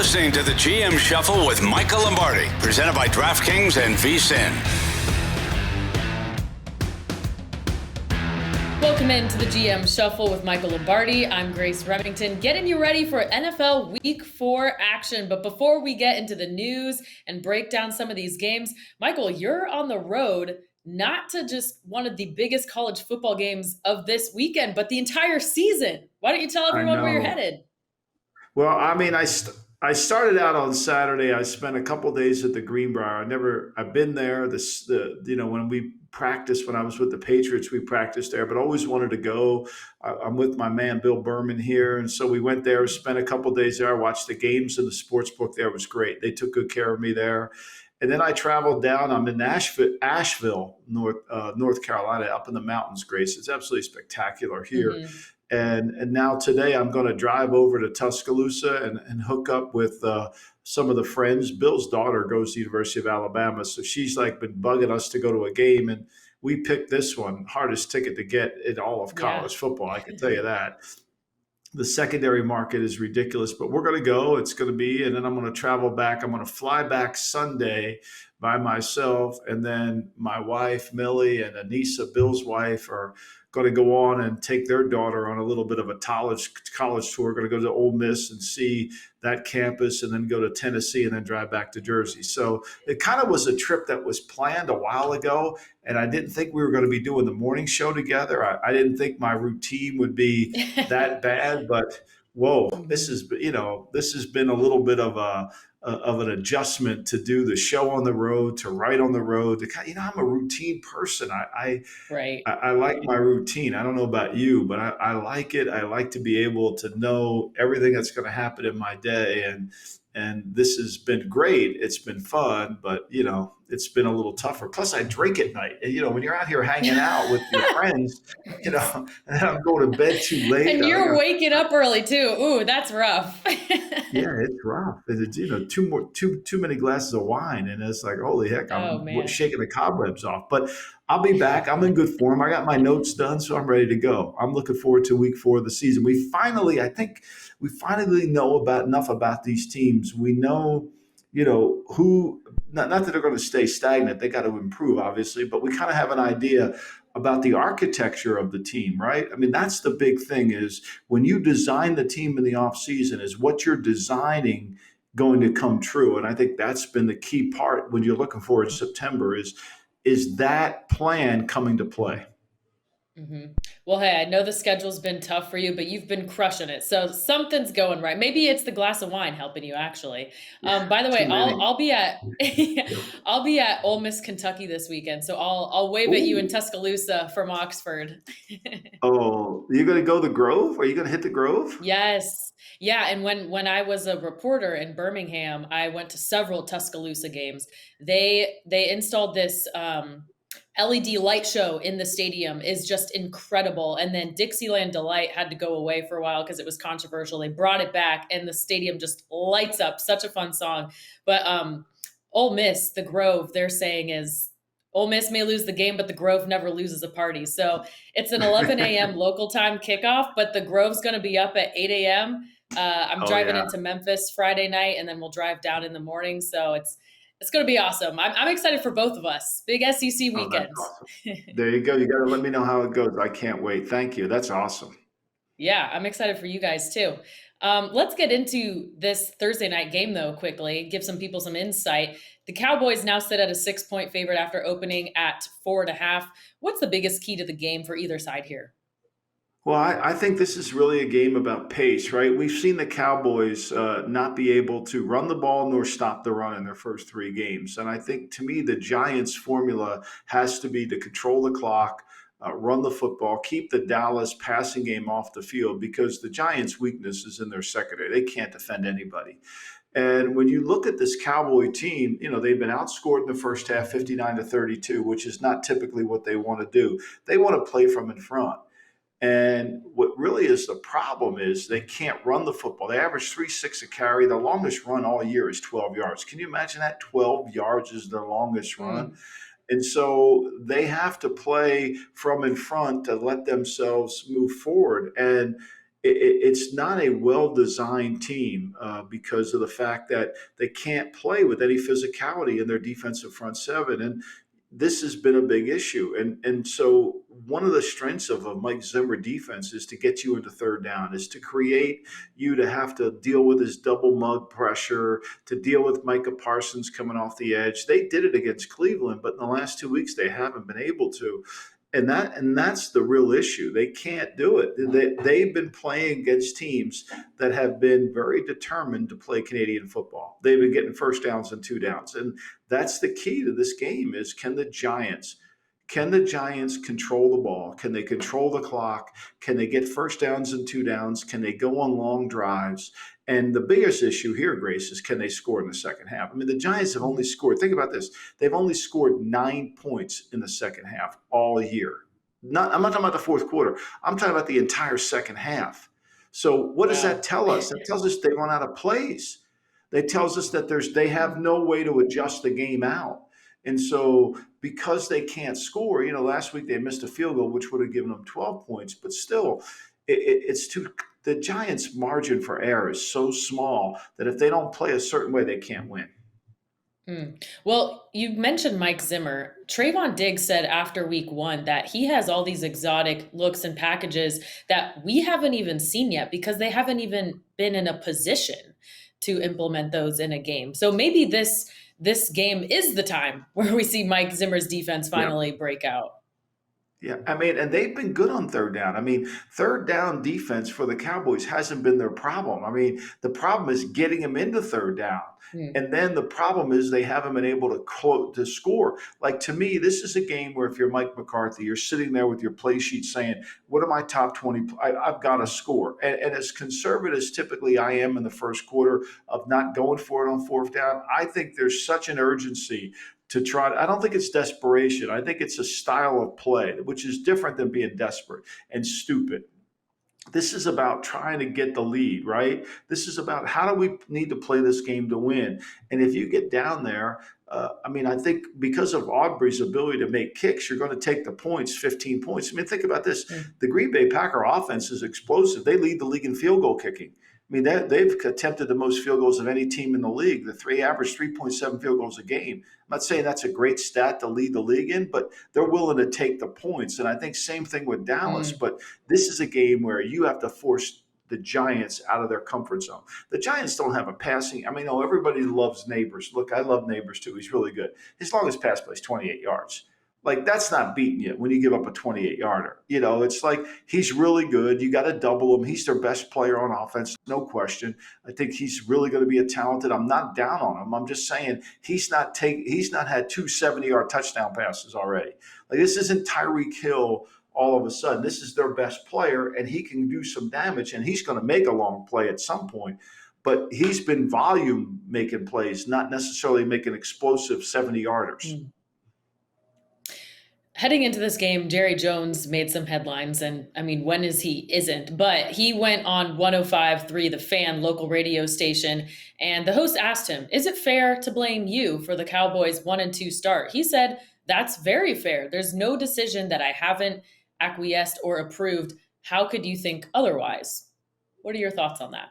listening to the GM Shuffle with Michael Lombardi, presented by DraftKings and VSiN. Welcome into the GM Shuffle with Michael Lombardi. I'm Grace Remington, getting you ready for NFL Week 4 action. But before we get into the news and break down some of these games, Michael, you're on the road not to just one of the biggest college football games of this weekend, but the entire season. Why don't you tell everyone where you're headed? Well, I mean, I started out on Saturday. I spent a couple days at the Greenbrier. I've been there. When we practiced, when I was with the Patriots, we practiced there, but always wanted to go. I'm with my man, Bill Berman here. And so we went there, spent a couple days there. I watched the games in the sports book there. It was great. They took good care of me there. And then I traveled down. I'm in Asheville, North Carolina, up in the mountains, Grace. It's absolutely spectacular here. Mm-hmm. And now today I'm going to drive over to Tuscaloosa and hook up with some of the friends. Bill's daughter goes to the University of Alabama, so she's been bugging us to go to a game, and we picked this one, hardest ticket to get in all of college football. I can tell you that. The secondary market is ridiculous, but we're going to go. It's going to be, and then I'm going to travel back. I'm going to fly back Sunday by myself, and then my wife, Millie, and Anissa, Bill's wife, are going to go on and take their daughter on a little bit of a college tour. We're going to go to Ole Miss and see that campus, and then go to Tennessee, and then drive back to Jersey. So it kind of was a trip that was planned a while ago, and I didn't think we were going to be doing the morning show together. I didn't think my routine would be that bad, but whoa, this has been a little bit of an adjustment to do the show on the road, to write on the road. I'm a routine person. I like my routine. I don't know about you, but I like it. I like to be able to know everything that's going to happen in my day. And this has been great. It's been fun, but it's been a little tougher. Plus I drink at night. And when you're out here hanging out with your friends, and then I'm going to bed too late. And you're waking up early too. Ooh, that's rough. Yeah, it's rough. It's, too many glasses of wine, and it's like, holy heck, I'm shaking the cobwebs off. But I'll be back. I'm in good form. I got my notes done, so I'm ready to go. I'm looking forward to week 4 of the season. I think we finally know enough about these teams. We know, who. Not that they're going to stay stagnant. They got to improve, obviously, but we kind of have an idea about the architecture of the team, right? I mean, that's the big thing, is when you design the team in the offseason, is what you're designing going to come true. And I think that's been the key part when you're looking forward to September, is that plan coming to play. Mm-hmm. Well, hey, I know the schedule's been tough for you, but you've been crushing it. So something's going right. Maybe it's the glass of wine helping you, actually. By the way, I'll be at I'll be at Ole Miss, Kentucky this weekend. So I'll wave at you in Tuscaloosa from Oxford. Oh, you're going to go to the Grove? Are you going to hit the Grove? Yes. Yeah. And when I was a reporter in Birmingham, I went to several Tuscaloosa games. They installed this LED light show in the stadium is just incredible. And then Dixieland Delight had to go away for a while because it was controversial. They brought it back and the stadium just lights up. Such a fun song. But Ole Miss, the Grove, they're saying is Ole Miss may lose the game, but the Grove never loses a party. So it's an 11 a.m. local time kickoff, but the Grove's going to be up at 8 a.m. I'm driving into Memphis Friday night, and then we'll drive down in the morning. So it's going to be awesome. I'm excited for both of us. Big SEC weekends. Awesome. There you go. You got to let me know how it goes. I can't wait. Thank you. That's awesome. Yeah, I'm excited for you guys too. Let's get into this Thursday night game though quickly. Give some people some insight. The Cowboys now sit at a 6-point favorite after opening at 4.5. What's the biggest key to the game for either side here? Well, I think this is really a game about pace, right? We've seen the Cowboys not be able to run the ball nor stop the run in their first 3 games. And I think, to me, the Giants' formula has to be to control the clock, run the football, keep the Dallas passing game off the field, because the Giants' weakness is in their secondary. They can't defend anybody. And when you look at this Cowboy team, they've been outscored in the first half 59-32, which is not typically what they want to do. They want to play from in front. And what really is the problem is they can't run the football. They average 3.6 a carry. The longest run all year is 12 yards. Can you imagine that? 12 yards is their longest run. And so they have to play from in front to let themselves move forward. And it's not a well-designed team because of the fact that they can't play with any physicality in their defensive front seven. And this has been a big issue. And so one of the strengths of a Mike Zimmer defense is to get you into third down, is to create you to have to deal with his double mug pressure, to deal with Micah Parsons coming off the edge. They did it against Cleveland, but in the last 2 weeks they haven't been able to. And that's the real issue. They can't do it. They've been playing against teams that have been very determined to play Canadian football. They've been getting first downs and two downs. And that's the key to this game is can the Giants control the ball? Can they control the clock? Can they get first downs and two downs? Can they go on long drives? And the biggest issue here, Grace, is can they score in the second half? I mean, the Giants have only scored, think about this, they've only scored 9 points in the second half all year. I'm not talking about the fourth quarter. I'm talking about the entire second half. So what does that tell us? That tells us they run out of plays. That tells us that they have no way to adjust the game out. And so because they can't score, last week they missed a field goal, which would have given them 12 points, but still it's too – the Giants' margin for error is so small that if they don't play a certain way, they can't win. Well, you mentioned Mike Zimmer. Trayvon Diggs said after week 1 that he has all these exotic looks and packages that we haven't even seen yet because they haven't even been in a position to implement those in a game. So maybe this game is the time where we see Mike Zimmer's defense finally break out. Yeah, I mean, and they've been good on third down. I mean, third down defense for the Cowboys hasn't been their problem. I mean, the problem is getting them into third down. And then the problem is they haven't been able to score. Like, to me, this is a game where if you're Mike McCarthy, you're sitting there with your play sheet saying, what are my top 20? I've got to score. And as conservative as typically I am in the first quarter of not going for it on fourth down, I think there's such an urgency to try. I don't think it's desperation. I think it's a style of play, which is different than being desperate and stupid. This is about trying to get the lead, right? This is about how do we need to play this game to win? And if you get down there, I think because of Aubrey's ability to make kicks, you're going to take the points, 15 points. I mean, think about this. The Green Bay Packer offense is explosive. They lead the league in field goal kicking. I mean, they've attempted the most field goals of any team in the league. The average 3.7 field goals a game. I'm not saying that's a great stat to lead the league in, but they're willing to take the points. And I think same thing with Dallas. But this is a game where you have to force the Giants out of their comfort zone. The Giants don't have a passing. I mean, everybody loves Neighbors. Look, I love Neighbors too. He's really good. His longest pass play is 28 yards. Like, that's not beating you when you give up a 28-yarder. It's like he's really good. You got to double him. He's their best player on offense, no question. I think he's really going to be a talented. I'm not down on him. I'm just saying he's not had two 70-yard touchdown passes already. Like, this isn't Tyreek Hill all of a sudden. This is their best player, and he can do some damage, and he's going to make a long play at some point. But he's been volume making plays, not necessarily making explosive 70-yarders. Heading into this game, Jerry Jones made some headlines, and I mean, when is he isn't? But he went on 105.3, The Fan, local radio station, and the host asked him, is it fair to blame you for the Cowboys' 1-2 start? He said, that's very fair. There's no decision that I haven't acquiesced or approved. How could you think otherwise? What are your thoughts on that?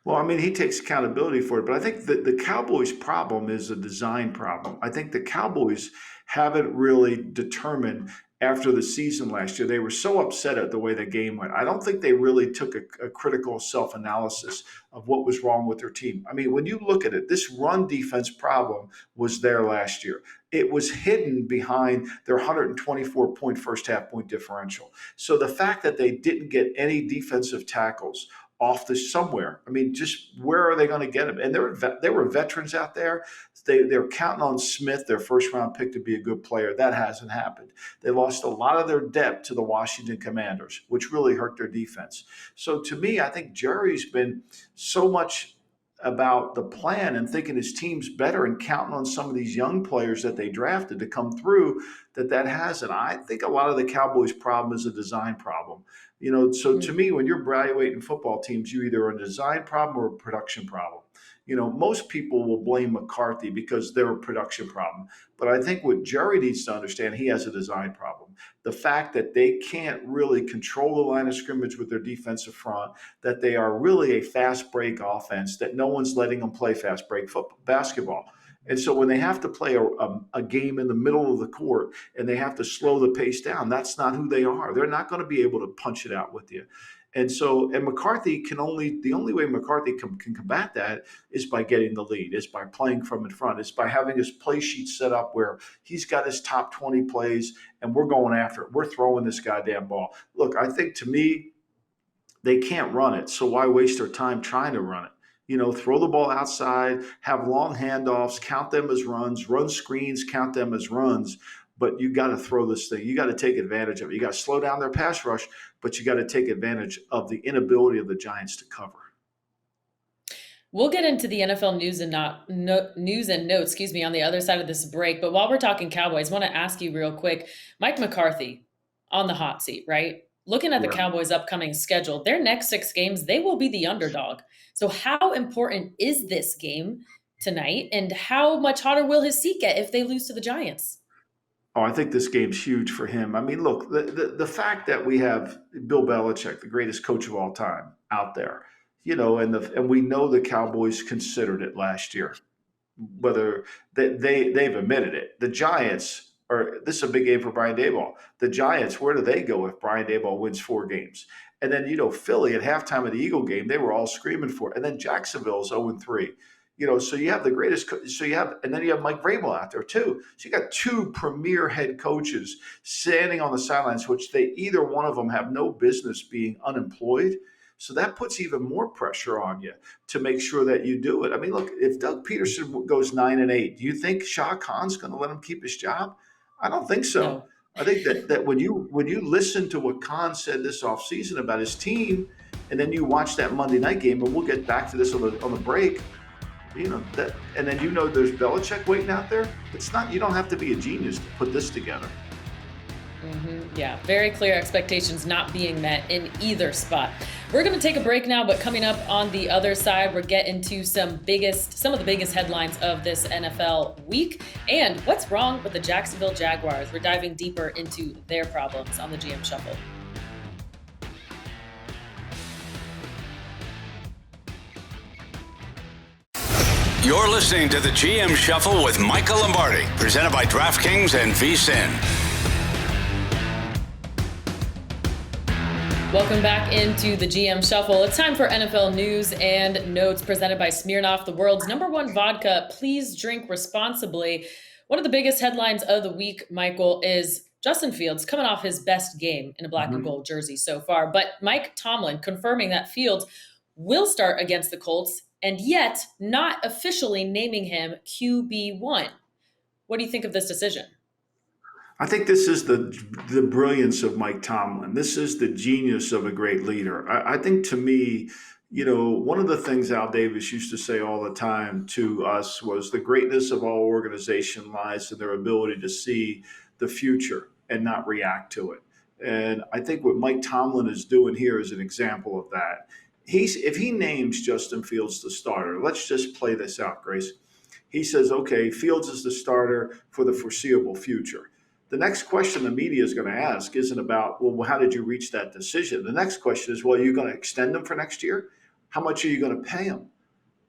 Well, I mean, he takes accountability for it, but I think the Cowboys' problem is a design problem. I think the Cowboys haven't really determined after the season last year. They were so upset at the way the game went. I don't think they really took a critical self-analysis of what was wrong with their team. I mean, when you look at it, this run defense problem was there last year. It was hidden behind their 124-point first half point differential. So the fact that they didn't get any defensive tackles off the somewhere. I mean, just where are they going to get them? And there were veterans out there. They're counting on Smith, their first-round pick, to be a good player. That hasn't happened. They lost a lot of their depth to the Washington Commanders, which really hurt their defense. So to me, I think Jerry's been so much about the plan and thinking his team's better and counting on some of these young players that they drafted to come through that hasn't. I think a lot of the Cowboys' problem is a design problem. So to me, when you're evaluating football teams, you either are a design problem or a production problem. Most people will blame McCarthy because they're a production problem. But I think what Jerry needs to understand, he has a design problem. The fact that they can't really control the line of scrimmage with their defensive front, that they are really a fast break offense, that no one's letting them play fast break basketball. And so when they have to play a game in the middle of the court and they have to slow the pace down, that's not who they are. They're not going to be able to punch it out with you. And McCarthy the only way McCarthy can combat that is by getting the lead, is by playing from in front, is by having his play sheet set up where he's got his top 20 plays and we're going after it. We're throwing this goddamn ball. Look, I think to me, they can't run it. So why waste their time trying to run it? Throw the ball outside, have long handoffs, count them as runs, run screens, count them as runs. But you got to throw this thing. You got to take advantage of it. You got to slow down their pass rush, but you got to take advantage of the inability of the Giants to cover. We'll get into the NFL news and notes, on the other side of this break. But while we're talking Cowboys, I want to ask you real quick, Mike McCarthy on the hot seat, right? Looking at the Cowboys' upcoming schedule, their next 6 games, they will be the underdog. So how important is this game tonight, and how much hotter will his seat get if they lose to the Giants? Oh, I think this game's huge for him. I mean, look, the fact that we have Bill Belichick, the greatest coach of all time, out there, and we know the Cowboys considered it last year, whether they've admitted it. The Giants this is a big game for Brian Daboll. The Giants, where do they go if Brian Daboll wins 4 games? And then, Philly at halftime of the Eagle game, they were all screaming for it. And then Jacksonville's 0-3. So you have the greatest. And then you have Mike Vrabel out there too. So you got 2 premier head coaches standing on the sidelines, which either one of them have no business being unemployed. So that puts even more pressure on you to make sure that you do it. I mean, look, if Doug Peterson goes 9-8, do you think Shah Khan's going to let him keep his job? I don't think so. No. I think that when you listen to what Khan said this offseason about his team, and then you watch that Monday night game, and we'll get back to this on the break. And then there's Belichick waiting out there. It's not. You don't have to be a genius to put this together. Mm-hmm. Yeah, very clear expectations not being met in either spot. We're going to take a break now, but coming up on the other side, we're getting to some of the biggest headlines of this NFL week and what's wrong with the Jacksonville Jaguars. We're diving deeper into their problems on the GM Shuffle. You're listening to the GM Shuffle with Michael Lombardi, presented by DraftKings and VSiN. Welcome back into the GM Shuffle. It's time for NFL news and notes presented by Smirnoff, the world's #1 vodka. Please drink responsibly. One of the biggest headlines of the week, Michael, is Justin Fields coming off his best game in a black and gold jersey so far. But Mike Tomlin confirming that Fields will start against the Colts and yet not officially naming him QB1. What do you think of this decision? I think this is the brilliance of Mike Tomlin. This is the genius of a great leader. I think to me, one of the things Al Davis used to say all the time to us was the greatness of all organization lies in their ability to see the future and not react to it. And I think what Mike Tomlin is doing here is an example of that. If he names Justin Fields the starter, let's just play this out, Grace. He says, okay, Fields is the starter for the foreseeable future. The next question the media is going to ask isn't about, well, how did you reach that decision? The next question is, well, are you going to extend him for next year? How much are you going to pay him?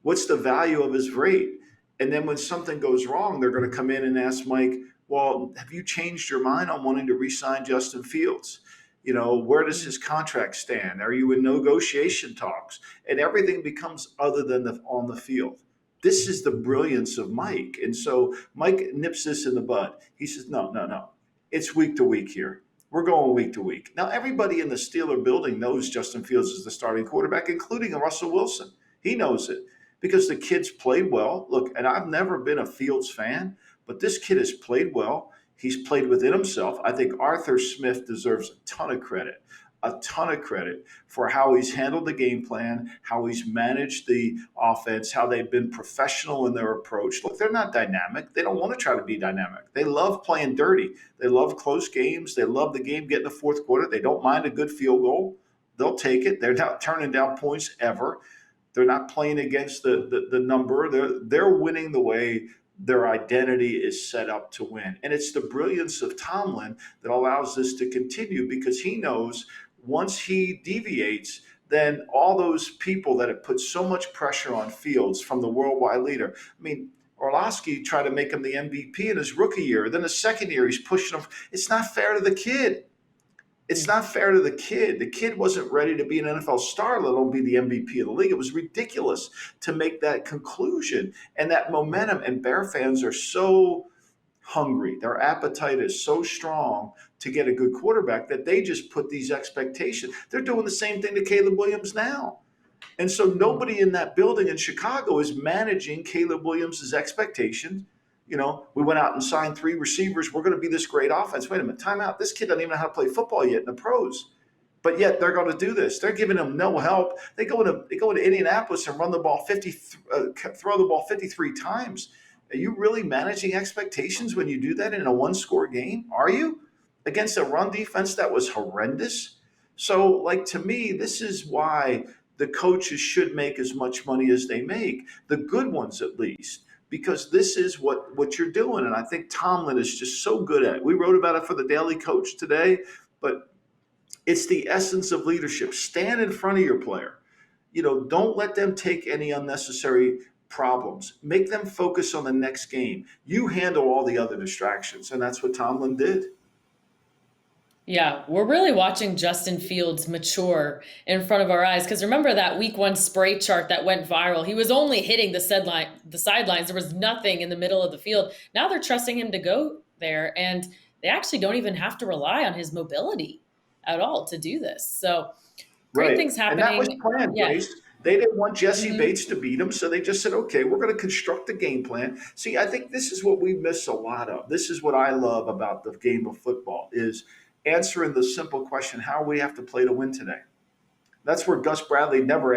What's the value of his rate? And then when something goes wrong, they're going to come in and ask Mike, well, have you changed your mind on wanting to re-sign Justin Fields? Where does his contract stand? Are you in negotiation talks? And everything becomes other than on the field. This is the brilliance of Mike. And so Mike nips this in the bud. He says, no. It's week to week here. We're going week to week. Now, everybody in the Steeler building knows Justin Fields is the starting quarterback, including Russell Wilson. He knows it because the kid's played well. Look, and I've never been a Fields fan, but this kid has played well. He's played within himself. I think Arthur Smith deserves a ton of credit for how he's handled the game plan, how he's managed the offense, how they've been professional in their approach. Look, they're not dynamic. They don't want to try to be dynamic. They love playing dirty. They love close games. They love the game getting the fourth quarter. They don't mind a good field goal. They'll take it. They're not turning down points ever. They're not playing against the number. They're winning the way their identity is set up to win. And it's the brilliance of Tomlin that allows this to continue, because he knows once he deviates, then all those people that have put so much pressure on Fields from the worldwide leader. I mean, Orlovsky tried to make him the MVP in his rookie year. Then the second year, he's pushing him. It's not fair to the kid. It's not fair to the kid. The kid wasn't ready to be an NFL star, let alone be the MVP of the league. It was ridiculous to make that conclusion and that momentum. And Bear fans are so hungry. Their appetite is so strong to get a good quarterback that they just put these expectations. They're doing the same thing to Caleb Williams now. And so nobody in that building in Chicago is managing Caleb Williams' expectations. We went out and signed 3 receivers. We're going to be this great offense. Wait a minute, time out. This kid doesn't even know how to play football yet in the pros. But yet they're going to do this. They're giving him no help. They go into Indianapolis and run the ball throw the ball 53 times. Are you really managing expectations when you do that in a 1-score game? Are you? Against a run defense that was horrendous? So, to me, this is why the coaches should make as much money as they make, the good ones at least, because this is what you're doing. And I think Tomlin is just so good at it. We wrote about it for the Daily Coach today, but it's the essence of leadership. Stand in front of your player. Don't let them take any unnecessary problems. Make them focus on the next game. You handle all the other distractions, and that's what Tomlin did. Yeah, we're really watching Justin Fields mature in front of our eyes. Because remember that week 1 spray chart that went viral? He was only hitting the sidelines. There was nothing in the middle of the field. Now they're trusting him to go there, and they actually don't even have to rely on his mobility at all to do this. So great things happening. And that was planned, Grace. They didn't want Jesse Bates to beat him, so they just said, okay, we're going to construct a game plan. See, I think this is what we miss a lot of. This is what I love about the game of football, is answering the simple question, how we have to play to win today. That's where Gus Bradley never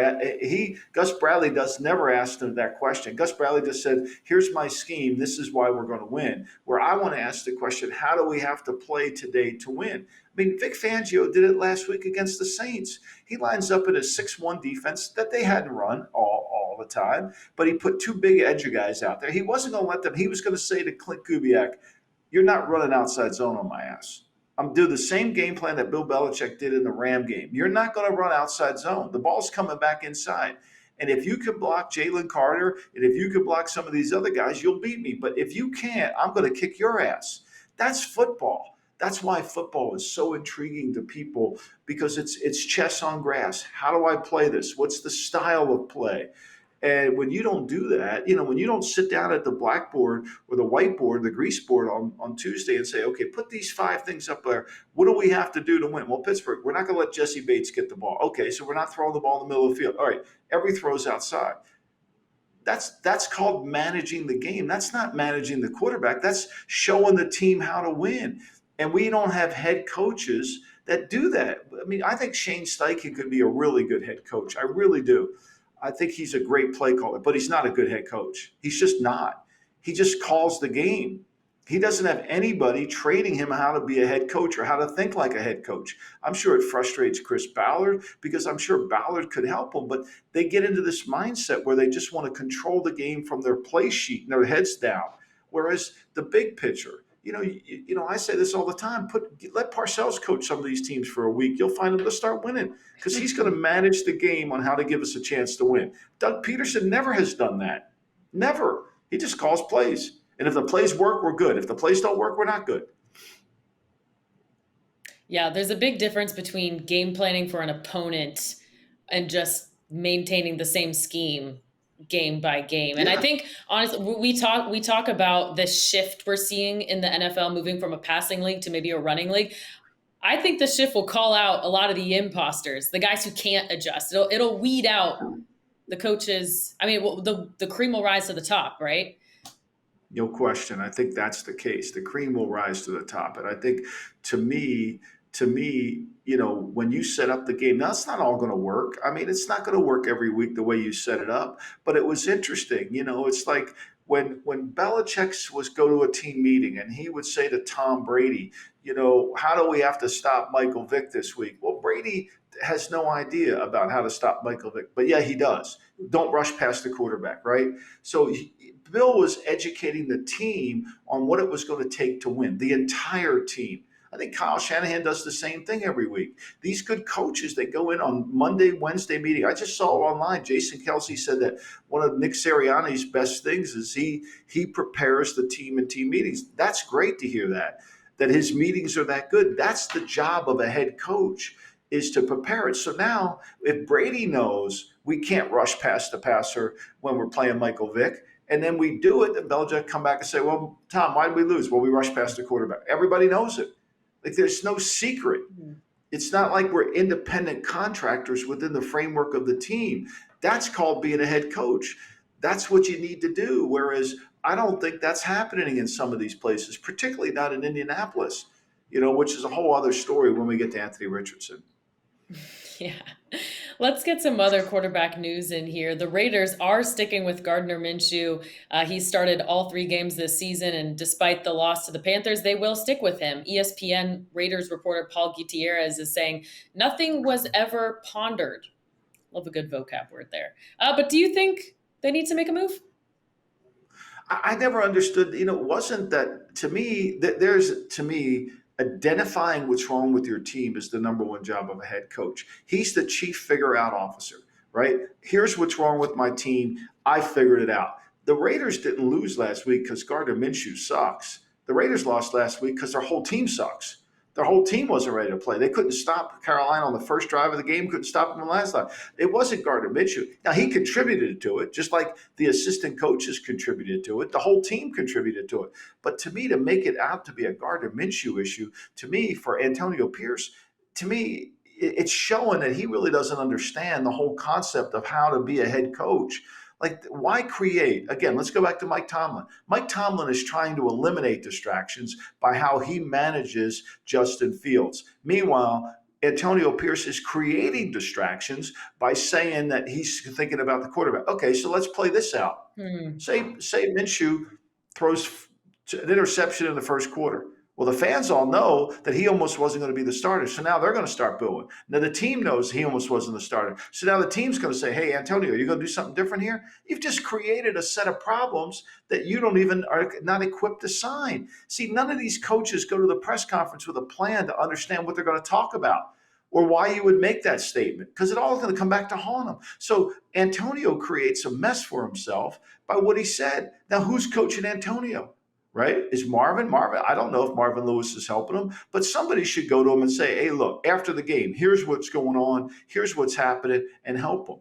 does never ask them that question. Gus Bradley just said, here's my scheme. This is why we're going to win. Where I want to ask the question, how do we have to play today to win? I mean, Vic Fangio did it last week against the Saints. He lines up in a 6-1 defense that they hadn't run all the time, but he put 2 big edge guys out there. He wasn't going to let them. He was going to say to Clint Kubiak, you're not running outside zone on my ass. I'm doing the same game plan that Bill Belichick did in the Ram game. You're not going to run outside zone. The ball's coming back inside. And if you can block Jalen Carter, and if you can block some of these other guys, you'll beat me. But if you can't, I'm going to kick your ass. That's football. That's why football is so intriguing to people, because it's chess on grass. How do I play this? What's the style of play? And when you don't do that, when you don't sit down at the blackboard or the whiteboard, the grease board on Tuesday and say, okay, put these 5 things up there. What do we have to do to win? Well, Pittsburgh, we're not going to let Jesse Bates get the ball. Okay, so we're not throwing the ball in the middle of the field. All right, every throw's outside. That's called managing the game. That's not managing the quarterback. That's showing the team how to win. And we don't have head coaches that do that. I mean, I think Shane Steichen could be a really good head coach. I really do. I think he's a great play caller, but he's not a good head coach. He's just not. He just calls the game. He doesn't have anybody training him how to be a head coach or how to think like a head coach. I'm sure it frustrates Chris Ballard, because I'm sure Ballard could help him, but they get into this mindset where they just want to control the game from their play sheet and their heads down. Whereas the big picture, I say this all the time. Let Parcells coach some of these teams for a week. You'll find him to start winning, because he's going to manage the game on how to give us a chance to win. Doug Peterson never has done that. Never. He just calls plays. And if the plays work, we're good. If the plays don't work, we're not good. Yeah, there's a big difference between game planning for an opponent and just maintaining the same scheme game by game. And I think, honestly, we talk about this shift we're seeing in the NFL, moving from a passing league to maybe a running league. I think the shift will call out a lot of the imposters, the guys who can't adjust. It'll weed out the coaches. I mean, the cream will rise to the top, right? No question. I think that's the case. The cream will rise to the top. And I think, to me, when you set up the game, now it's not all going to work. I mean, it's not going to work every week the way you set it up, but it was interesting. It's like when Belichick was go to a team meeting and he would say to Tom Brady, how do we have to stop Michael Vick this week? Well, Brady has no idea about how to stop Michael Vick, but yeah, he does. Don't rush past the quarterback, right? So Bill was educating the team on what it was going to take to win, the entire team. I think Kyle Shanahan does the same thing every week. These good coaches, they go in on Monday, Wednesday meeting. I just saw online, Jason Kelsey said that one of Nick Sirianni's best things is he prepares the team in team meetings. That's great to hear that his meetings are that good. That's the job of a head coach, is to prepare it. So now if Brady knows we can't rush past the passer when we're playing Michael Vick, and then we do it, then Belichick come back and say, well, Tom, why did we lose? Well, we rushed past the quarterback. Everybody knows it. Like, there's no secret. It's not like we're independent contractors within the framework of the team. That's called being a head coach. That's what you need to do. Whereas I don't think that's happening in some of these places, particularly not in Indianapolis, which is a whole other story when we get to Anthony Richardson. Yeah. Let's get some other quarterback news in here. The Raiders are sticking with Gardner Minshew. He started all 3 games this season, and despite the loss to the Panthers, they will stick with him. ESPN Raiders reporter Paul Gutierrez is saying, nothing was ever pondered. Love a good vocab word there. But do you think they need to make a move? I never understood, wasn't that, to me, identifying what's wrong with your team is the number one job of a head coach. He's the chief figure out officer, right? Here's what's wrong with my team. I figured it out. The Raiders didn't lose last week because Gardner Minshew sucks. The Raiders lost last week because their whole team sucks. Their whole team wasn't ready to play. They couldn't stop Carolina on the first drive of the game, couldn't stop them on the last drive. It wasn't Gardner Minshew. Now, he contributed to it, just like the assistant coaches contributed to it. The whole team contributed to it. But to me, to make it out to be a Gardner Minshew issue, to me, for Antonio Pierce, to me, it's showing that he really doesn't understand the whole concept of how to be a head coach. Like, why create? Again, let's go back to Mike Tomlin. Mike Tomlin is trying to eliminate distractions by how he manages Justin Fields. Meanwhile, Antonio Pierce is creating distractions by saying that he's thinking about the quarterback. Okay, so let's play this out. Say Minshew throws an interception in the first quarter. Well, the fans all know that he almost wasn't going to be the starter. So now they're going to start booing. Now the team knows he almost wasn't the starter. So now the team's going to say, hey, Antonio, are you going to do something different here? You've just created a set of problems that you don't even are not equipped to sign. See, none of these coaches go to the press conference with a plan to understand what they're going to talk about or why you would make that statement, because it all is going to come back to haunt him. So Antonio creates a mess for himself by what he said. Now, who's coaching Antonio? Right? Is Marvin? I don't know if Marvin Lewis is helping him, but somebody should go to him and say, hey, look, after the game, here's what's going on. Here's what's happening, and help him.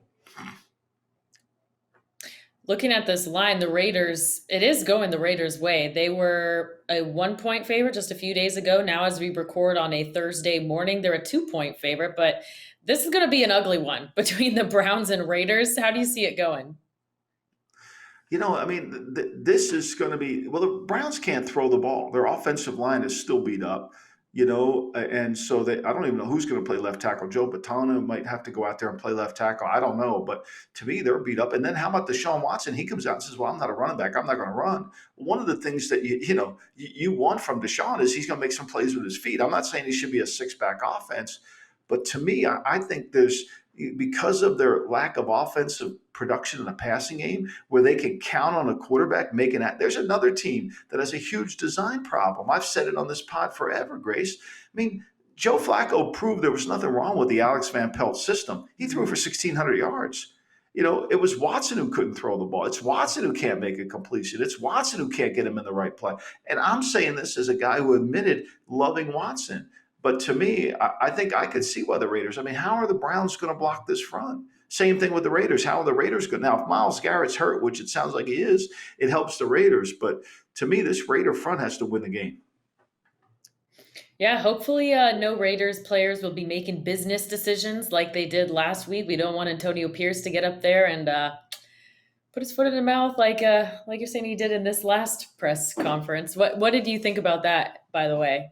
Looking at this line, the Raiders, it is going the Raiders' way. They were a 1-point favorite just a few days ago. Now, as we record on a Thursday morning, they're a 2-point favorite, but this is going to be an ugly one between the Browns and Raiders. How do you see it going? This is going to be, well, the Browns can't throw the ball. Their offensive line is still beat up, and so I don't even know who's going to play left tackle. Joe Batano might have to go out there and play left tackle. I don't know, but to me, they're beat up. And then how about Deshaun Watson? He comes out and says, well, I'm not a running back. I'm not going to run. One of the things that you want from Deshaun is he's going to make some plays with his feet. I'm not saying he should be a 6-back offense, but to me, I think because of their lack of offensive production in the passing game, where they can count on a quarterback making that. There's another team that has a huge design problem. I've said it on this pod forever, Grace. Joe Flacco proved there was nothing wrong with the Alex Van Pelt system. He threw for 1,600 yards. It was Watson who couldn't throw the ball. It's Watson who can't make a completion. It's Watson who can't get him in the right play. And I'm saying this as a guy who admitted loving Watson. But to me, I think I could see why the Raiders. How are the Browns going to block this front? Same thing with the Raiders. How are the Raiders going? Now, if Myles Garrett's hurt, which it sounds like he is, it helps the Raiders. But to me, this Raider front has to win the game. Yeah, hopefully no Raiders players will be making business decisions like they did last week. We don't want Antonio Pierce to get up there and put his foot in the mouth like you're saying he did in this last press conference. What did you think about that, by the way?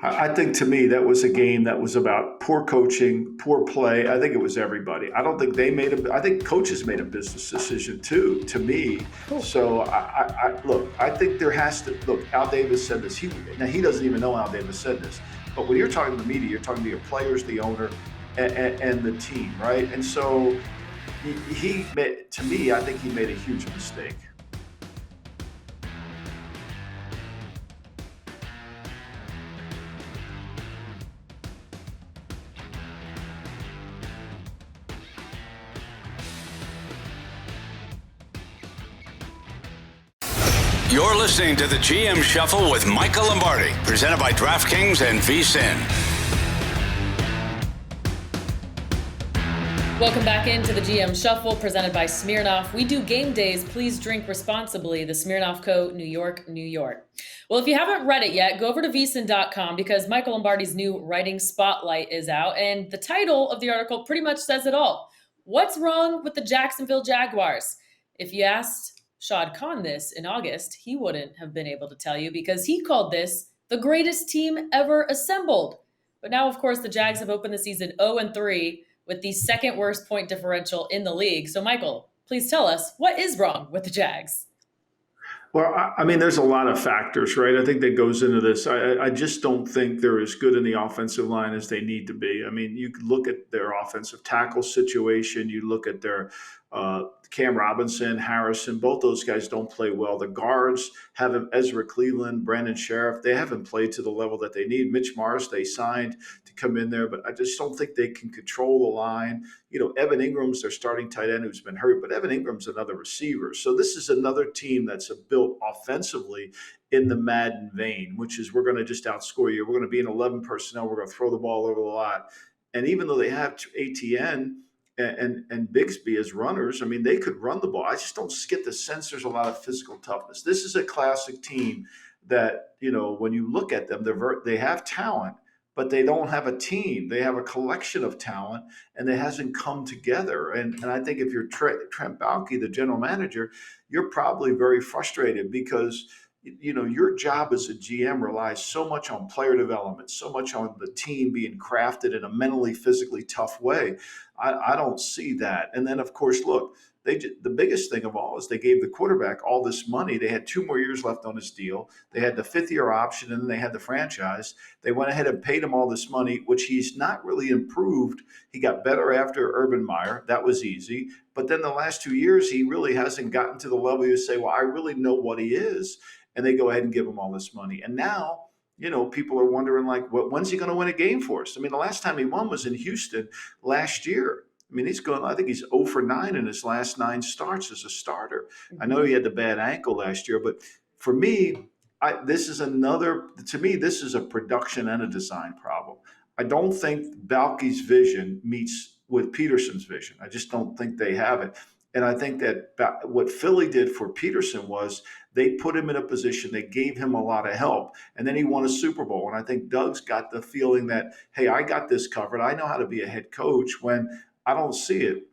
I think to me that was a game that was about poor coaching, poor play. I think it was everybody. I don't think I think coaches made a business decision too, to me. So look, I think there has to, look, Al Davis said this. Now he doesn't even know Al Davis said this, but when you're talking to the media, you're talking to your players, the owner, and the team, right? And so he made, to me, I think he made a huge mistake. You're listening to the GM Shuffle with Michael Lombardi, presented by DraftKings and VSiN. Welcome back into the GM Shuffle, presented by Smirnoff. We do game days. Please drink responsibly. The Smirnoff Co., New York, New York. Well, if you haven't read it yet, go over to VSiN.com because Michael Lombardi's new writing spotlight is out, and the title of the article pretty much says it all. What's wrong with the Jacksonville Jaguars? If you asked Shad Khan this in August, he wouldn't have been able to tell you because he called this the greatest team ever assembled. But now, of course, the Jags have opened the season 0-3 with the second worst point differential in the league. So, Michael, please tell us, what is wrong with the Jags? Well, I mean, there's a lot of factors, right? I think that goes into this. I just don't think they're as good in the offensive line as they need to be. I mean, you look at their offensive tackle situation. You look at their Cam Robinson, Harrison, both those guys don't play well. The guards have Ezra Cleveland, Brandon Sheriff. They haven't played to the level that they need. Mitch Morris, they signed to come in there, but I just don't think they can control the line. You know, Evan Ingram's their starting tight end who's been hurt, but Evan Ingram's another receiver. So this is another team that's built offensively in the Madden vein, which is we're going to just outscore you. We're going to be in 11 personnel. We're going to throw the ball over the lot. And even though they have ATN and Bigsby as runners, I mean, they could run the ball. I just don't get the sense there's a lot of physical toughness. This is a classic team that, you know, when you look at them, they have talent, but they don't have a team. They have a collection of talent, and it hasn't come together. And I think if you're Trent Baalke, the general manager, you're probably very frustrated because, you know, your job as a GM relies so much on player development, so much on the team being crafted in a mentally, physically tough way. I don't see that. And then, of course, look, the biggest thing of all is they gave the quarterback all this money. They had 2 more years left on his deal. They had the 5th-year option, and then they had the franchise. They went ahead and paid him all this money, which he's not really improved. He got better after Urban Meyer. That was easy. But then the last 2 years, he really hasn't gotten to the level you say, well, I really know what he is. And they go ahead and give him all this money. And now, you know, people are wondering, like, when's he going to win a game for us? I mean, the last time he won was in Houston last year. I mean, I think he's 0 for 9 in his last 9 starts as a starter. I know he had the bad ankle last year, but for me, this is a production and a design problem. I don't think Balky's vision meets with Peterson's vision. I just don't think they have it. And I think that what Philly did for Peterson was they put him in a position, they gave him a lot of help, and then he won a Super Bowl. And I think Doug's got the feeling that, hey, I got this covered. I know how to be a head coach. When I don't see it,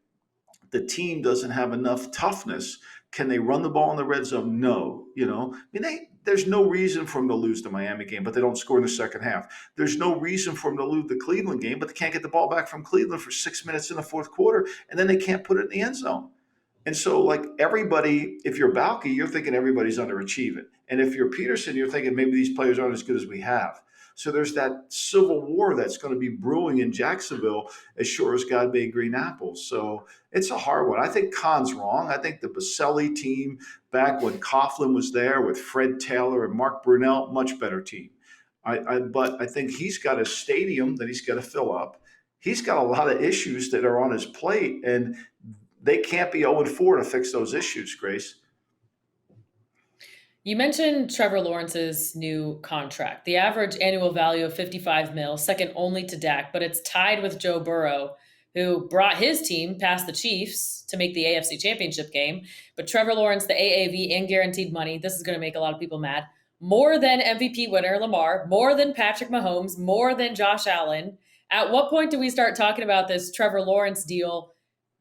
the team doesn't have enough toughness. Can they run the ball in the red zone? No. You know, I mean, there's no reason for them to lose the Miami game, but they don't score in the second half. There's no reason for them to lose the Cleveland game, but they can't get the ball back from Cleveland for 6 minutes in the fourth quarter, and then they can't put it in the end zone. And so, like, everybody, if you're Baalke, you're thinking everybody's underachieving. And if you're Peterson, you're thinking maybe these players aren't as good as we have. So there's that civil war that's going to be brewing in Jacksonville as sure as God made green apples. So it's a hard one. I think Khan's wrong. I think the Baselli team back when Coughlin was there with Fred Taylor and Mark Brunell, much better team. But I think he's got a stadium that he's got to fill up. He's got a lot of issues that are on his plate, and they can't be 0-4 to fix those issues, Grace. You mentioned Trevor Lawrence's new contract. The average annual value of $55 million, second only to Dak, but it's tied with Joe Burrow, who brought his team past the Chiefs to make the AFC Championship game. But Trevor Lawrence, the AAV and guaranteed money, this is going to make a lot of people mad, more than MVP winner Lamar, more than Patrick Mahomes, more than Josh Allen. At what point do we start talking about this Trevor Lawrence deal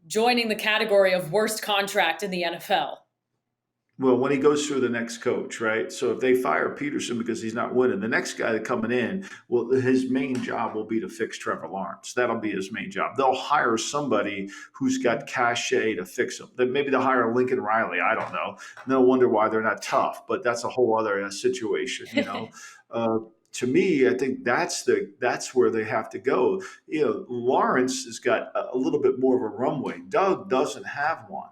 joining the category of worst contract in the NFL? Well, when he goes through the next coach, right? So if they fire Peterson because he's not winning, the next guy coming in, well, his main job will be to fix Trevor Lawrence. That'll be his main job. They'll hire somebody who's got cachet to fix him. Then maybe they'll hire Lincoln Riley. I don't know. And they'll wonder why they're not tough, but that's a whole other situation, you know. Uh, to me, I think that's where they have to go. You know, Lawrence has got a little bit more of a runway. Doug doesn't have one.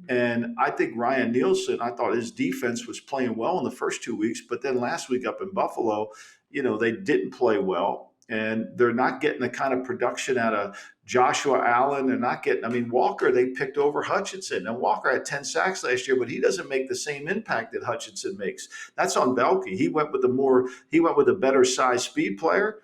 And I think Ryan Nielsen, I thought his defense was playing well in the first 2 weeks, but then last week up in Buffalo, you know, they didn't play well. And they're not getting the kind of production out of Joshua Allen. They're not getting, I mean, Walker, they picked over Hutchinson. And Walker had 10 sacks last year, but he doesn't make the same impact that Hutchinson makes. That's on Belke. He went with a better size speed player,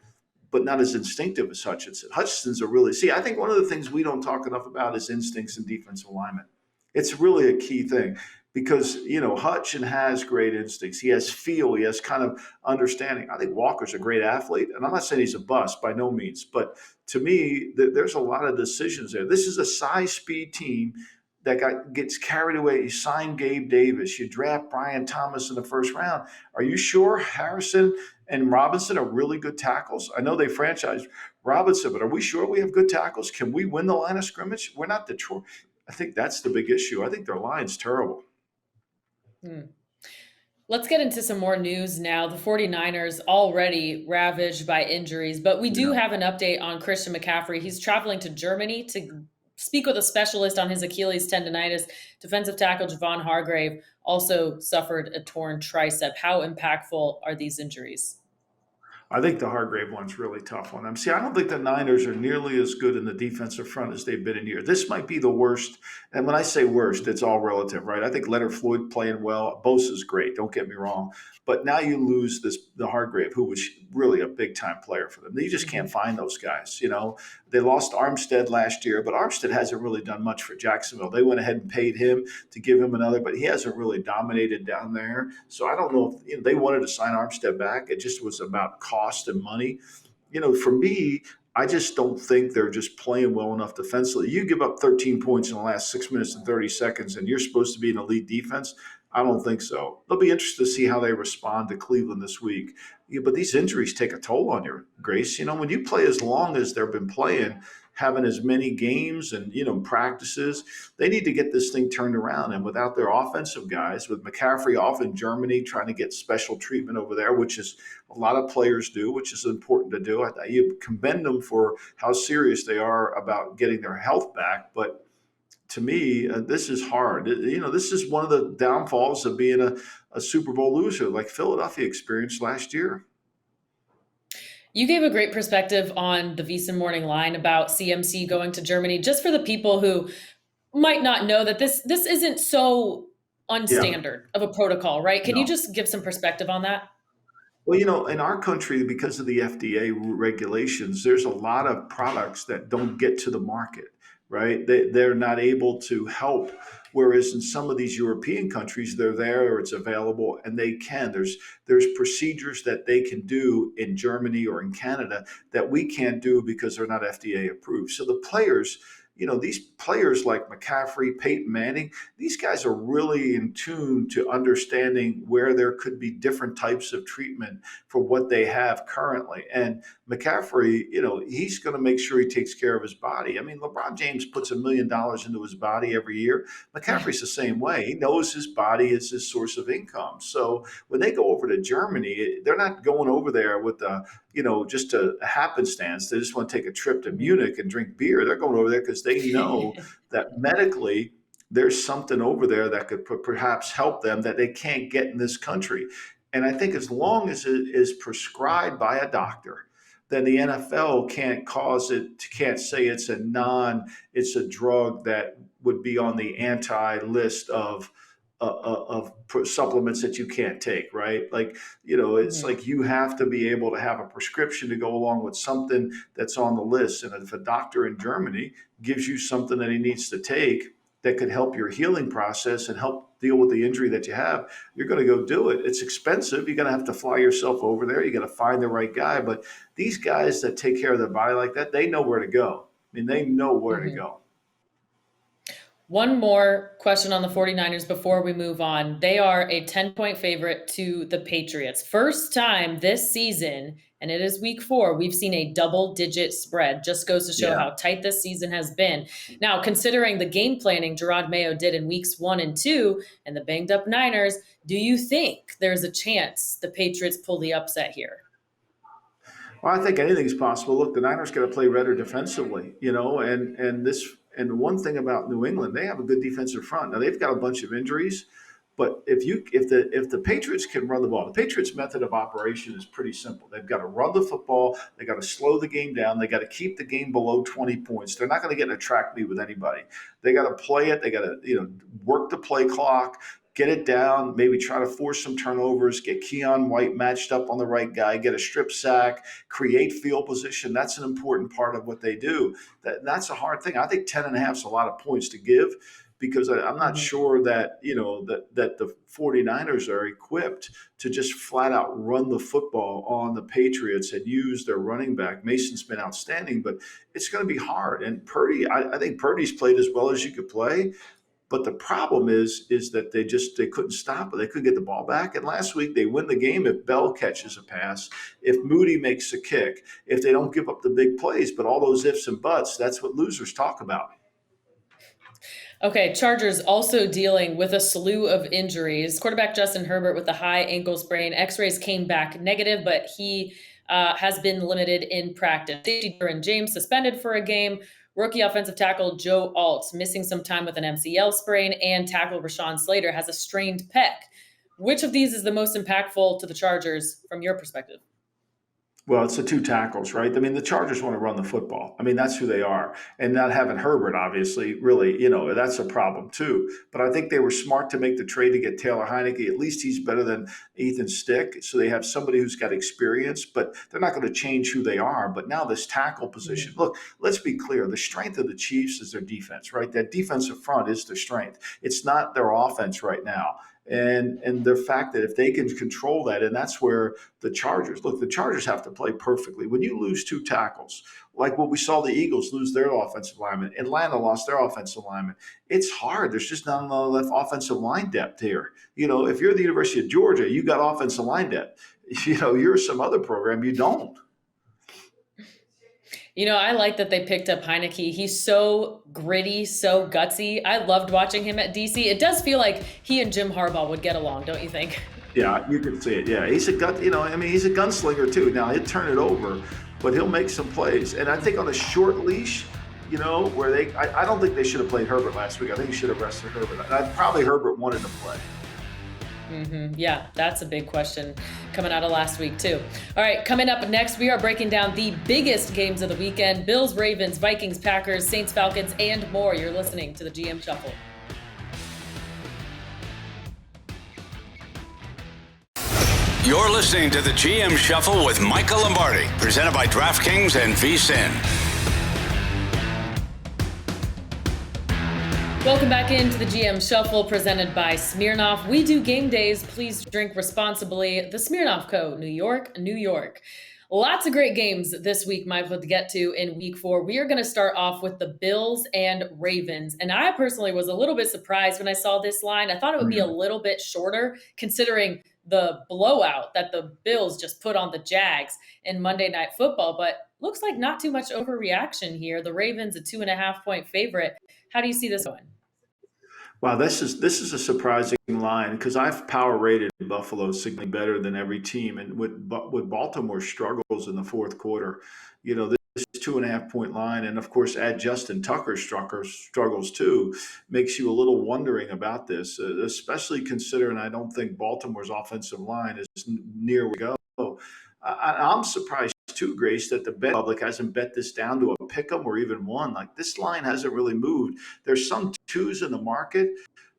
but not as instinctive as Hutchinson. Hutchinson's I think one of the things we don't talk enough about is instincts in defensive alignment. It's really a key thing because, you know, Hutchin has great instincts. He has feel. He has kind of understanding. I think Walker's a great athlete, and I'm not saying he's a bust by no means, but to me, there's a lot of decisions there. This is a size speed team that gets carried away. You sign Gabe Davis. You draft Brian Thomas in the first round. Are you sure Harrison and Robinson are really good tackles? I know they franchised Robinson, but are we sure we have good tackles? Can we win the line of scrimmage? We're not Detroit. I think that's the big issue. I think their line's terrible. Let's get into some more news now. The 49ers already ravaged by injuries, but we do have an update on Christian McCaffrey. He's traveling to Germany to speak with a specialist on his Achilles tendonitis. Defensive tackle Javon Hargrave also suffered a torn tricep. How impactful are these injuries? I think the Hargrave one's really tough on them. See, I don't think the Niners are nearly as good in the defensive front as they've been in years. This might be the worst. And when I say worst, it's all relative, right? I think Leonard Floyd playing well. Bosa's great. Don't get me wrong. But now you lose the Hargrave, who was really a big time player for them. You just can't find those guys. You know, they lost Armstead last year, but Armstead hasn't really done much for Jacksonville. They went ahead and paid him to give him another, but he hasn't really dominated down there. So I don't know if they wanted to sign Armstead back. It just was about cost and money. You know, for me, I just don't think they're just playing well enough defensively. You give up 13 points in the last 6 minutes and 30 seconds, and you're supposed to be an elite defense. I don't think so. They'll be interested to see how they respond to Cleveland this week. Yeah, but these injuries take a toll on you, Grace. You know, when you play as long as they've been playing, having as many games and, practices, they need to get this thing turned around. And without their offensive guys, with McCaffrey off in Germany trying to get special treatment over there, which is a lot of players do, which is important to do. You commend them for how serious they are about getting their health back. But to me, this is hard. This is one of the downfalls of being a Super Bowl loser like Philadelphia experienced last year. You gave a great perspective on the VSiN Morning Line about CMC going to Germany, just for the people who might not know that this isn't so unstandard of a protocol, right? Can you just give some perspective on that? Well, in our country, because of the FDA regulations, there's a lot of products that don't get to the market, right? They're not able to help. Whereas in some of these European countries, they're there or it's available and they can. There's procedures that they can do in Germany or in Canada that we can't do because they're not FDA approved. So the players, these players like McCaffrey, Peyton Manning, these guys are really in tune to understanding where there could be different types of treatment for what they have currently. And McCaffrey, he's going to make sure he takes care of his body. I mean, LeBron James puts $1 million into his body every year. McCaffrey's the same way. He knows his body is his source of income. So when they go over to Germany, they're not going over there with just a happenstance. They just want to take a trip to Munich and drink beer. They're going over there because they know that medically there's something over there that could perhaps help them that they can't get in this country. And I think as long as it is prescribed by a doctor, then the NFL can't say it's a drug that would be on the anti list of supplements that you can't take, right? Like, it's like you have to be able to have a prescription to go along with something that's on the list. And if a doctor in Germany gives you something that he needs to take that could help your healing process and help deal with the injury that you have, you're going to go do it. It's expensive. You're going to have to fly yourself over there. You got to find the right guy. But these guys that take care of their body like that, they know where to go. I mean, they know where to go. One more question on the 49ers before we move on. They are a 10-point favorite to the Patriots. First time this season, and it is week 4, we've seen a double-digit spread. Just goes to show how tight this season has been. Now, considering the game planning Gerard Mayo did in weeks 1 and 2 and the banged-up Niners, do you think there's a chance the Patriots pull the upset here? Well, I think anything's possible. Look, the Niners got to play better defensively, and one thing about New England, they have a good defensive front. Now they've got a bunch of injuries, but if the Patriots can run the ball, the Patriots' method of operation is pretty simple. They've got to run the football, they got to slow the game down, they got to keep the game below 20 points. They're not going to get in a track meet with anybody. They got to play it. They got to work the play clock, get it down, maybe try to force some turnovers, get Keon White matched up on the right guy, get a strip sack, create field position. That's an important part of what they do. That's a hard thing. I think 10.5 is a lot of points to give because I'm not sure that, that the 49ers are equipped to just flat out run the football on the Patriots and use their running back. Mason's been outstanding, but it's going to be hard. And Purdy, I think Purdy's played as well as you could play. But the problem is that they couldn't stop it. They couldn't get the ball back. And last week they win the game if Bell catches a pass, if Moody makes a kick, if they don't give up the big plays. But all those ifs and buts, that's what losers talk about. Okay, Chargers also dealing with a slew of injuries. Quarterback Justin Herbert with a high ankle sprain. X-rays came back negative, but he has been limited in practice. Safety Derwin James suspended for a game. Rookie offensive tackle Joe Alt missing some time with an MCL sprain, and tackle Rashawn Slater has a strained pec. Which of these is the most impactful to the Chargers from your perspective? Well, it's the two tackles, right? I mean, the Chargers want to run the football. I mean, that's who they are. And not having Herbert, obviously, really, that's a problem too. But I think they were smart to make the trade to get Taylor Heineke. At least he's better than Ethan Stick. So they have somebody who's got experience, but they're not going to change who they are. But now this tackle position, look, let's be clear. The strength of the Chiefs is their defense, right? That defensive front is their strength. It's not their offense right now. And the fact that if they can control that, and that's where the Chargers have to play perfectly. When you lose two tackles, like what we saw the Eagles lose their offensive lineman, Atlanta lost their offensive lineman. It's hard. There's just not enough offensive line depth here. If you're the University of Georgia, you got offensive line depth. You're some other program, you don't. I like that they picked up Heineke. He's so gritty, so gutsy. I loved watching him at DC. It does feel like he and Jim Harbaugh would get along, don't you think? Yeah, you can see it. Yeah, he's a he's a gunslinger too. Now he'll turn it over, but he'll make some plays. And I think on a short leash, where I don't think they should have played Herbert last week. I think he should have rested Herbert. Probably Herbert wanted to play. Yeah, that's a big question coming out of last week too. All right, coming up next, we are breaking down the biggest games of the weekend: Bills, Ravens, Vikings-Packers, Saints, Falcons, and more. You're listening to the GM Shuffle. You're listening to the GM Shuffle with Michael Lombardi, presented by DraftKings and VSiN. Welcome back into the GM Shuffle presented by Smirnoff. We do game days. Please drink responsibly. The Smirnoff Co. New York, New York. Lots of great games this week, Michael, to get to in week 4. We are going to start off with the Bills and Ravens. And I personally was a little bit surprised when I saw this line. I thought it would be a little bit shorter considering the blowout that the Bills just put on the Jags in Monday Night Football. But looks like not too much overreaction here. The Ravens, a 2.5-point favorite. How do you see this going? Wow, this is a surprising line because I've power rated Buffalo significantly better than every team, and with Baltimore struggles in the fourth quarter, this 2.5-point line, and of course add Justin Tucker struggles too, makes you a little wondering about this, especially considering I don't think Baltimore's offensive line is near where we go. I'm surprised too, Grace, that the bet public hasn't bet this down to a pick 'em or even one. Like this line hasn't really moved. There's some twos in the market,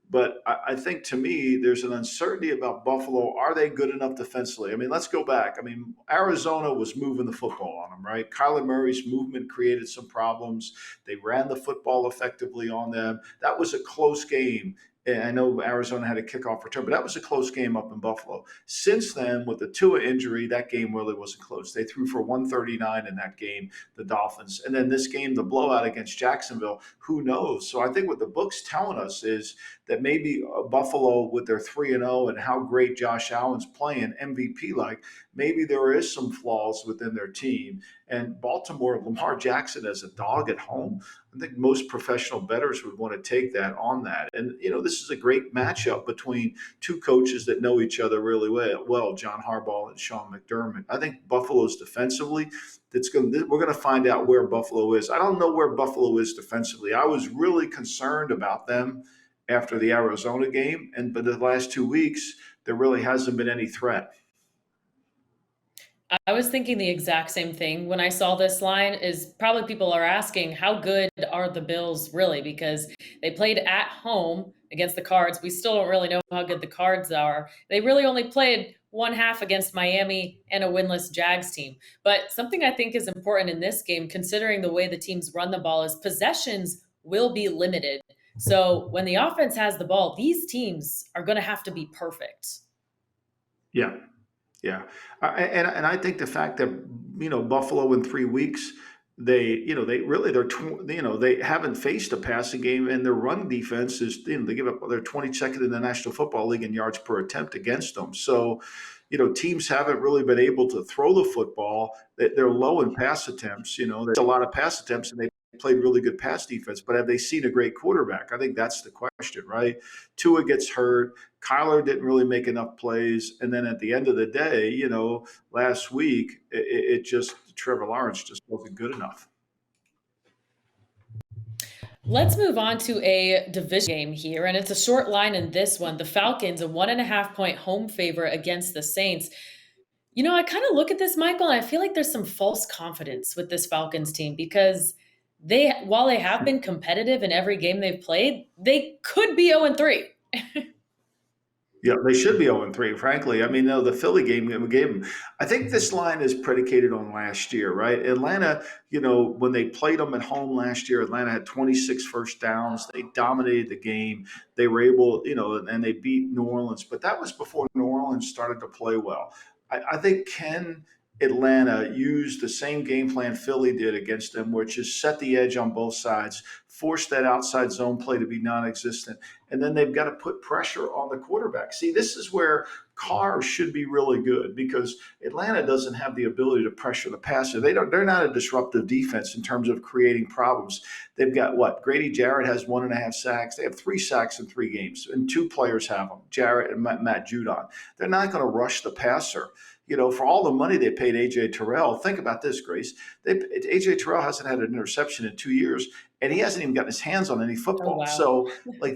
but I think to me there's an uncertainty about Buffalo. Are they good enough defensively? I mean, let's go back. I mean, Arizona was moving the football on them, right? Kyler Murray's movement created some problems. They ran the football effectively on them. That was a close game. And I know Arizona had a kickoff return, but that was a close game up in Buffalo. Since then, with the Tua injury, that game really wasn't close. They threw for 139 in that game, the Dolphins. And then this game, the blowout against Jacksonville, who knows? So I think what the book's telling us is that maybe Buffalo, with their 3-0 and how great Josh Allen's playing, MVP like, maybe there is some flaws within their team. And Baltimore, Lamar Jackson as a dog at home, I think most professional bettors would want to take that on that. And, this is a great matchup between two coaches that know each other really well, John Harbaugh and Sean McDermott. I think Buffalo's defensively, we're going to find out where Buffalo is. I don't know where Buffalo is defensively. I was really concerned about them after the Arizona game. But the last 2 weeks, there really hasn't been any threat. I was thinking the exact same thing when I saw this line. Is probably people are asking, how good are the Bills really? Because they played at home against the Cards. We still don't really know how good the Cards are. They really only played one half against Miami and a winless Jags team. But something I think is important in this game, considering the way the teams run the ball, is possessions will be limited. So when the offense has the ball, these teams are going to have to be perfect. Yeah. Yeah, and I think the fact that Buffalo in 3 weeks, they haven't faced a passing game, and their run defense is they give up, they're 22nd in the National Football League in yards per attempt against them. So teams haven't really been able to throw the football. They're low in pass attempts. There's a lot of pass attempts, and they played really good pass defense, but have they seen a great quarterback? I think that's the question, right? Tua gets hurt. Kyler didn't really make enough plays. And then at the end of the day, last week, it just, Trevor Lawrence just wasn't good enough. Let's move on to a division game here, and it's a short line in this one. The Falcons, a 1.5-point home favorite against the Saints. I kind of look at this, Michael, and I feel like there's some false confidence with this Falcons team because while they have been competitive in every game they've played, they could be 0-3. Yeah, they should be 0-3, frankly. I mean, no, the Philly game we gave them. I think this line is predicated on last year, right? Atlanta, when they played them at home last year, Atlanta had 26 first downs. They dominated the game. They were able, and they beat New Orleans. But that was before New Orleans started to play well. I think Atlanta used the same game plan Philly did against them, which is set the edge on both sides, force that outside zone play to be non-existent, and then they've got to put pressure on the quarterback. See, this is where Carr should be really good because Atlanta doesn't have the ability to pressure the passer. They're not a disruptive defense in terms of creating problems. They've got what? Grady Jarrett has 1.5 sacks. They have 3 sacks in 3 games, and 2 players have them, Jarrett and Matt Judon. They're not going to rush the passer. For all the money they paid A.J. Terrell, think about this, Grace. A.J. Terrell hasn't had an interception in 2 years, and he hasn't even gotten his hands on any football. Oh, wow. So, he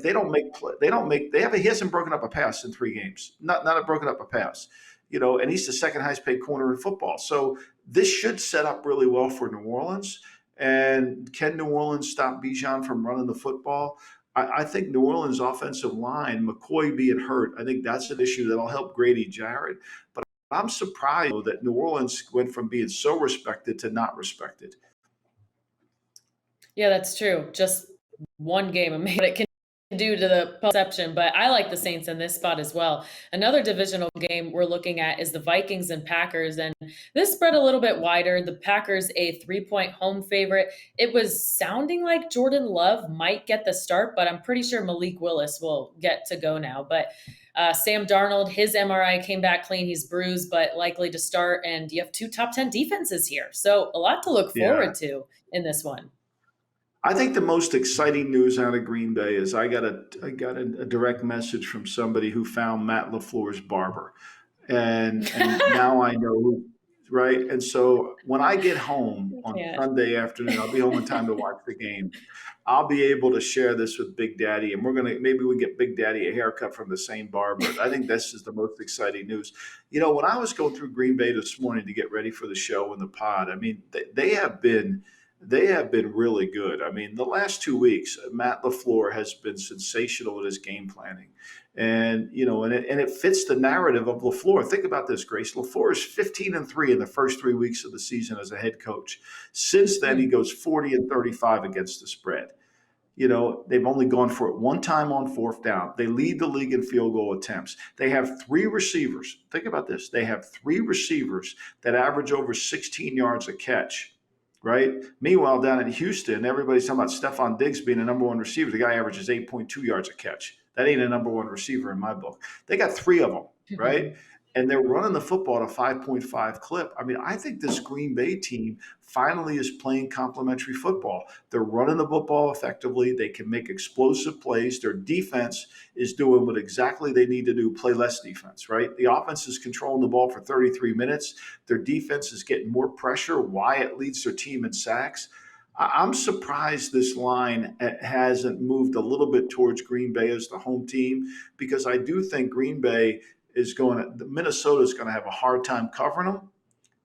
hasn't broken up a pass in 3 games. Not broken up a pass. And he's the second highest paid corner in football. So this should set up really well for New Orleans. And can New Orleans stop Bijan from running the football? I think New Orleans' offensive line, McCoy being hurt, I think that's an issue that'll help Grady Jarrett. But I'm surprised that New Orleans went from being so respected to not respected. Yeah, that's true. Just one game and what it can do to the perception, but I like the Saints in this spot as well. Another divisional game we're looking at is the Vikings and Packers, and this spread a little bit wider. The Packers a 3-point home favorite. It was sounding like Jordan Love might get the start, but I'm pretty sure Malik Willis will get to go now. But Sam Darnold, his MRI came back clean. He's bruised, but likely to start. And you have 2 top 10 defenses here. So a lot to look forward to in this one. I think the most exciting news out of Green Bay is I got a direct message from somebody who found Matt LaFleur's barber. And now I know who, right? And so when I get home on Sunday afternoon, I'll be home in time to watch the game. I'll be able to share this with Big Daddy, and maybe we can get Big Daddy a haircut from the same barber. I think this is the most exciting news. When I was going through Green Bay this morning to get ready for the show and the pod, I mean, they have been really good. I mean, the last 2 weeks, Matt LaFleur has been sensational at his game planning. And, it fits the narrative of LaFleur. Think about this, Grace. LaFleur is 15-3 in the first 3 weeks of the season as a head coach. Since then, he goes 40-35 against the spread. They've only gone for it one time on fourth down. They lead the league in field goal attempts. They have three receivers. Think about this. They have three receivers that average over 16 yards a catch, right? Meanwhile, down in Houston, everybody's talking about Stephon Diggs being the number one receiver. The guy averages 8.2 yards a catch. That ain't a number one receiver in my book. They got three of them, right? And they're running the football at a 5.5 clip. I mean, I think this Green Bay team finally is playing complementary football. They're running the football effectively. They can make explosive plays. Their defense is doing what exactly they need to do, play less defense, right? The offense is controlling the ball for 33 minutes. Their defense is getting more pressure. Wyatt leads their team in sacks. I'm surprised this line hasn't moved a little bit towards Green Bay as the home team, because I do think Green Bay Minnesota is going to have a hard time covering them.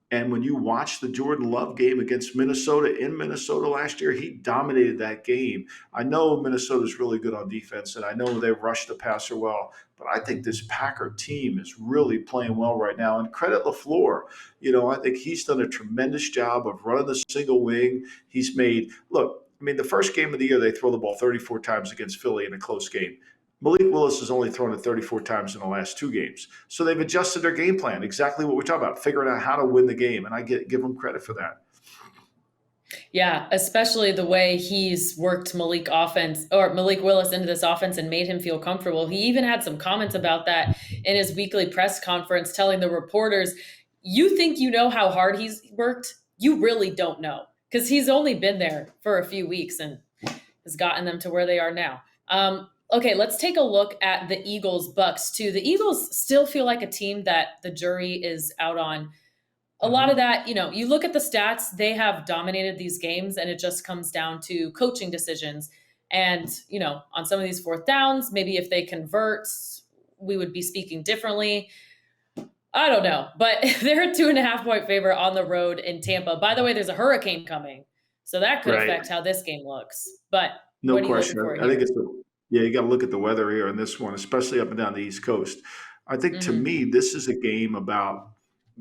And when you watch the Jordan Love game against Minnesota in Minnesota last year, he dominated that game. I know Minnesota's really good on defense, and I know they've rushed the passer well, but I think this Packer team is really playing well right now. And credit LaFleur. I think he's done a tremendous job of running the single wing. The first game of the year, they throw the ball 34 times against Philly in a close game. Malik Willis has only thrown it 34 times in the last two games. So they've adjusted their game plan, exactly what we're talking about, figuring out how to win the game. And I give them credit for that. Yeah, especially the way he's worked Malik Willis into this offense and made him feel comfortable. He even had some comments about that in his weekly press conference, telling the reporters, you think you know how hard he's worked? You really don't know, because he's only been there for a few weeks and has gotten them to where they are now. Okay, let's take a look at the Eagles-Bucks too. The Eagles still feel like a team that the jury is out on. A lot of that, you look at the stats, they have dominated these games, and it just comes down to coaching decisions. And, on some of these fourth downs, maybe if they convert, we would be speaking differently. I don't know, but they're a 2.5-point favorite on the road in Tampa. By the way, there's a hurricane coming, so that could affect how this game looks. But no what are you question. looking for I think here? you got to look at the weather here in this one, especially up and down the East Coast. I think to me, this is a game about,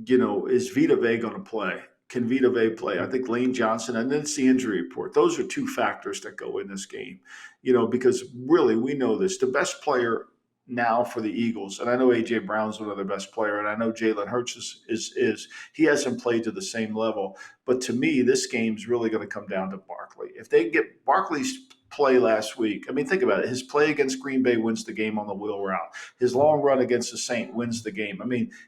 is Vita Vea going to play? Can Vita Vea play? I think Lane Johnson, and then it's the injury report. Those are two factors that go in this game, because really we know this. The best player now for the Eagles, and I know A.J. Brown's one of their best player, and I know Jalen Hurts is he hasn't played to the same level. But to me, this game's really going to come down to Barkley. If they get Barkley's play last week, think about it. His play against Green Bay wins the game on the wheel route. His long run against the Saints wins the game.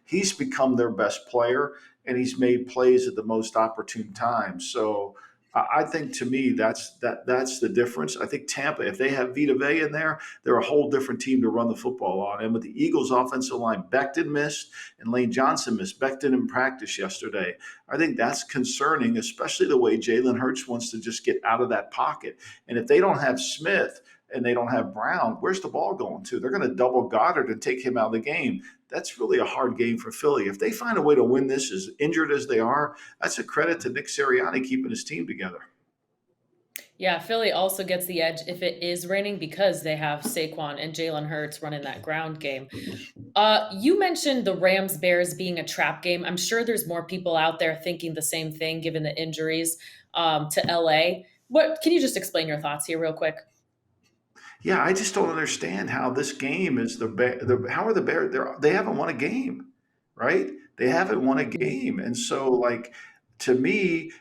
He's become their best player, and he's made plays at the most opportune times. So I think, to me, that's the difference. I think Tampa, if they have Vita Vea in there, they're a whole different team to run the football on. And with the Eagles' offensive line, Becton missed and Lane Johnson missed. Becton in practice yesterday. I think that's concerning, especially the way Jalen Hurts wants to just get out of that pocket. And if they don't have Smith and they don't have Brown, where's the ball going to? They're going to double Goddard and take him out of the game. That's really a hard game for Philly. If they find a way to win this, as injured as they are, that's a credit to Nick Sirianni keeping his team together. Yeah, Philly also gets the edge if it is raining, because they have Saquon and Jalen Hurts running that ground game. You mentioned the Rams-Bears being a trap game. I'm sure there's more people out there thinking the same thing, given the injuries to LA. Can you just explain your thoughts here real quick? Yeah, I just don't understand how this game is how are the Bears? They haven't won a game, right? They haven't won a game, and so to me,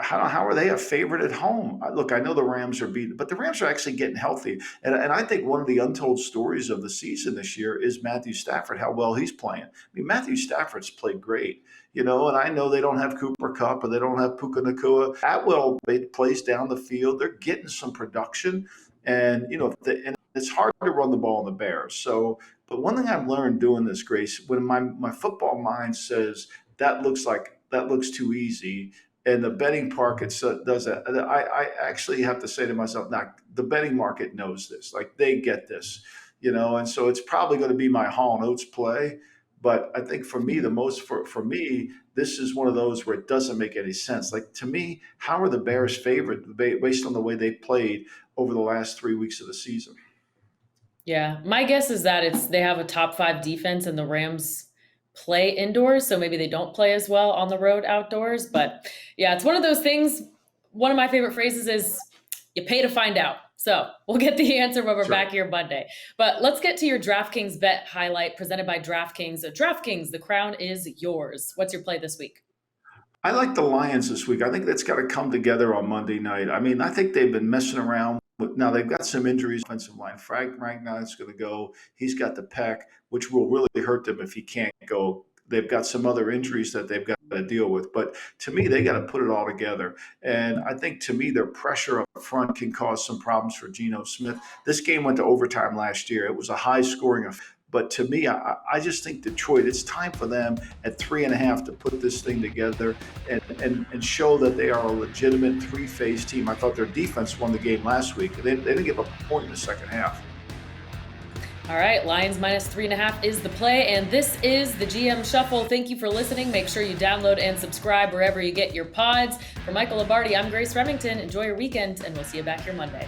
how are they a favorite at home? Look, I know the Rams are beaten, but the Rams are actually getting healthy, and I think one of the untold stories of the season this year is Matthew Stafford, how well he's playing. Matthew Stafford's played great. And I know they don't have Cooper Kupp or they don't have Puka Nacua. Atwell plays down the field. They're getting some production. And, and it's hard to run the ball in the Bears. So, but one thing I've learned doing this, Grace, when my football mind says that looks too easy, and the betting market does that, I actually have to say to myself, now, the betting market knows this. They get this, and so it's probably going to be my Hall & Oates play. But I think for me, for me, this is one of those where it doesn't make any sense. To me, how are the Bears favorite based on the way they played over the last 3 weeks of the season? Yeah, my guess is that they have a top 5 defense, and the Rams play indoors, so maybe they don't play as well on the road outdoors. But yeah, it's one of those things. One of my favorite phrases is, you pay to find out. So we'll get the answer when we're That's right. back here Monday. But let's get to your DraftKings bet highlight presented by DraftKings. DraftKings, the crown is yours. What's your play this week? I like the Lions this week. I think that's got to come together on Monday night. I mean, I think they've been messing around. But now they've got some injuries. Offensive line. Frank Ragnar's going to go. He's got the pec, which will really hurt them if he can't go. They've got some other injuries that they've got to deal with. But to me, they got to put it all together. And I think, to me, their pressure up front can cause some problems for Geno Smith. This game went to overtime last year. It was a high-scoring affair. But to me, I just think Detroit, it's time for them at 3.5 to put this thing together and show that they are a legitimate three-phase team. I thought their defense won the game last week. They didn't give up a point in the second half. All right, Lions minus 3.5 is the play, and this is the GM Shuffle. Thank you for listening. Make sure you download and subscribe wherever you get your pods. For Michael Lombardi, I'm Grace Remington. Enjoy your weekend, and we'll see you back here Monday.